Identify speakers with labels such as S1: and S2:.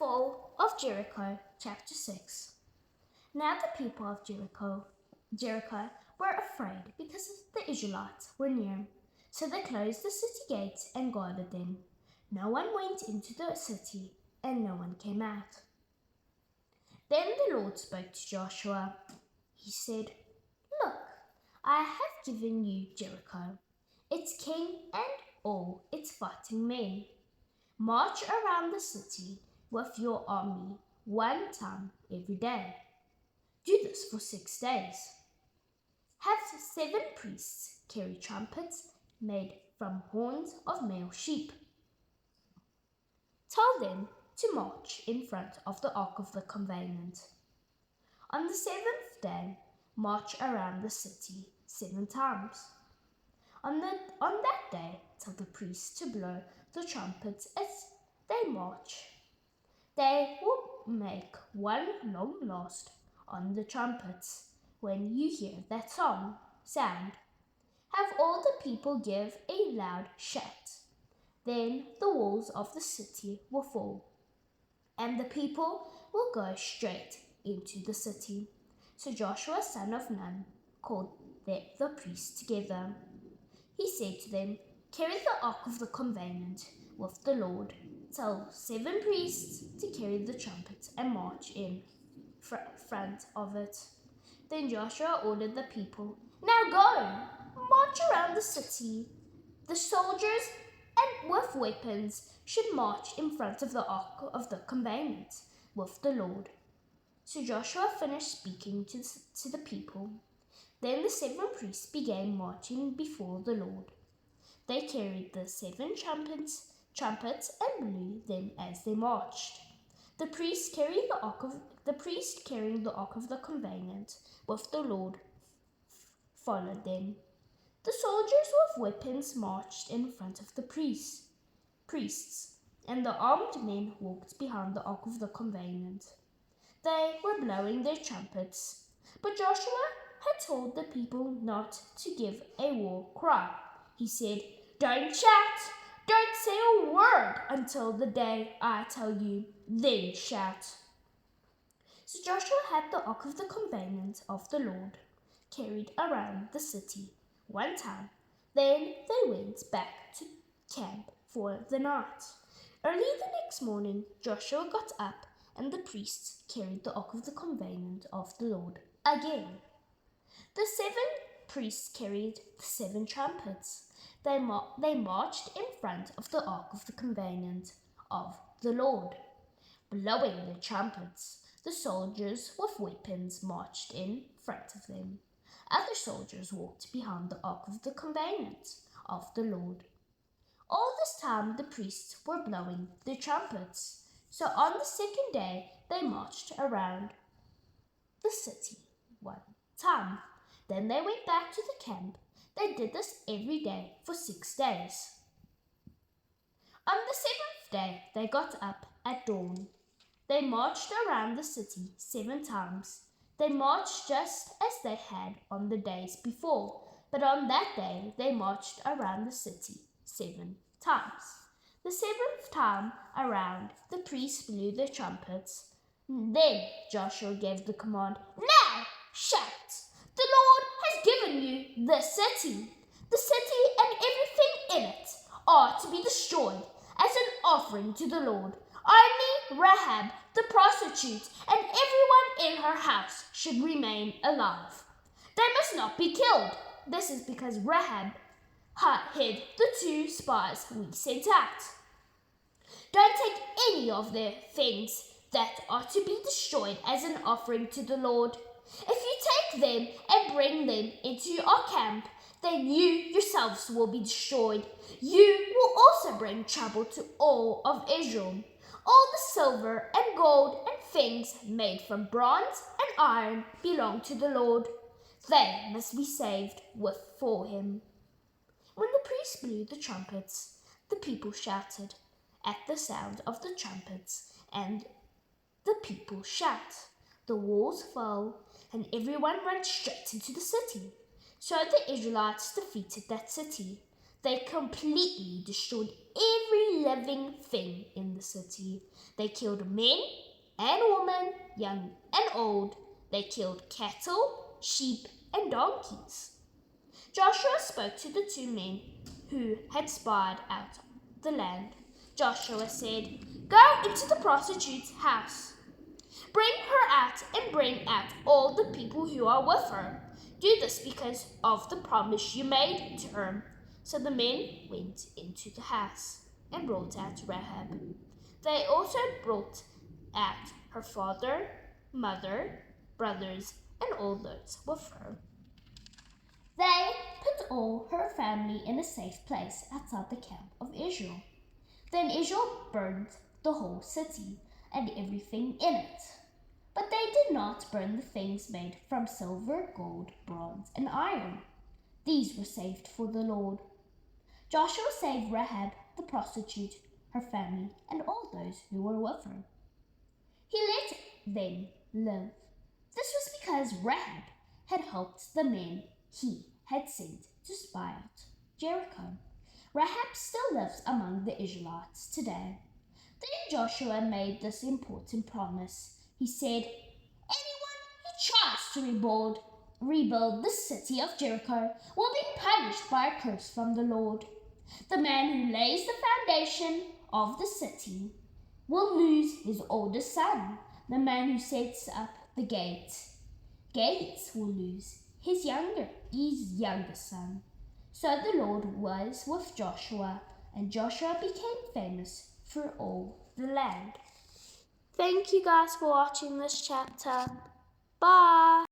S1: fall of Jericho, chapter 6. Now the people of Jericho were afraid because the Israelites were near. So they closed the city gates and guarded them. No one went into the city and no one came out. Then the Lord spoke to Joshua. He said, "Look, I have given you Jericho, its king and all its fighting men. March around the city with your army one time every day. Do this for 6 days. Have 7 priests carry trumpets made from horns of male sheep. Tell them to march in front of the Ark of the Covenant. On the 7th day, march around the city 7 times. On that day, tell the priests to blow the trumpets as they march. They will make one long blast on the trumpets when you hear that sound. Have all the people give a loud shout. Then the walls of the city will fall, and the people will go straight into the city." So Joshua son of Nun called the priests together. He said to them, "Carry the Ark of the Covenant with the Lord. Tell 7 priests to carry the trumpets and march in front of it." Then Joshua ordered the people, "Now go, march around the city. The soldiers and with weapons should march in front of the Ark of the Covenant with the Lord." So Joshua finished speaking to the people. Then the 7 priests began marching before the Lord. They carried the 7 trumpets and blew them as they marched. The priest carrying the Ark of the Covenant with the Lord followed them. The soldiers with weapons marched in front of the priests, and the armed men walked behind the Ark of the Covenant. They were blowing their trumpets, but Joshua had told the people not to give a war cry. He said, "Don't shout, don't say a word until the day I tell you, then shout." So Joshua had the Ark of the Covenant of the Lord carried around the city one time. Then they went back to camp for the night. Early the next morning, Joshua got up and the priests carried the Ark of the Covenant of the Lord again. The 7 priests carried the 7 trumpets. They marched in front of the Ark of the Covenant of the Lord, blowing their trumpets. The soldiers with weapons marched in front of them. Other soldiers walked behind the Ark of the Covenant of the Lord. All this time the priests were blowing their trumpets. So on the 2nd day they marched around the city one time. Then they went back to the camp. They did this every day for 6 days. On the 7th day they got up at dawn. They marched around the city 7 times. They marched just as they had on the days before, but on that day they marched around the city 7 times. The 7th time around, the priests blew their trumpets. Then Joshua gave the command, "Now shout! The Lord has given you the city. The city and everything in it are to be destroyed as an offering to the Lord. Only Rahab, the prostitute, and everyone in her house should remain alive. They must not be killed." This is because Rahab hid the 2 spies we sent out. "Don't take any of their things that are to be destroyed as an offering to the Lord. If you take them and bring them into our camp, then you yourselves will be destroyed. You will also bring trouble to all of Israel. All the silver and gold and things made from bronze and iron belong to the Lord. They must be saved for him." When the priests blew the trumpets, the people shouted at the sound of the trumpets, and the people shout. The walls fell, and everyone ran straight into the city. So the Israelites defeated that city. They completely destroyed every living thing in the city. They killed men and women, young and old. They killed cattle, sheep, and donkeys. Joshua spoke to the two men who had spied out the land. Joshua said, "Go into the prostitute's house. Bring her out and bring out all the people who are with her. Do this because of the promise you made to her." So the men went into the house and brought out Rahab. They also brought out her father, mother, brothers, and all those with her. They put all her family in a safe place outside the camp of Israel. Then Israel burned the whole city and everything in it. But they did not burn the things made from silver, gold, bronze, and iron. These were saved for the Lord. Joshua saved Rahab the prostitute, her family, and all those who were with her. He let them live. This was because Rahab had helped the men he had sent to spy out Jericho. Rahab still lives among the Israelites today. Then Joshua made this important promise. He said, "Anyone who tries to rebuild the city of Jericho will be punished by a curse from the Lord. The man who lays the foundation of the city will lose his oldest son. The man who sets up the gates will lose his youngest son." So the Lord was with Joshua, and Joshua became famous through all the land. Thank you guys for watching this chapter. Bye.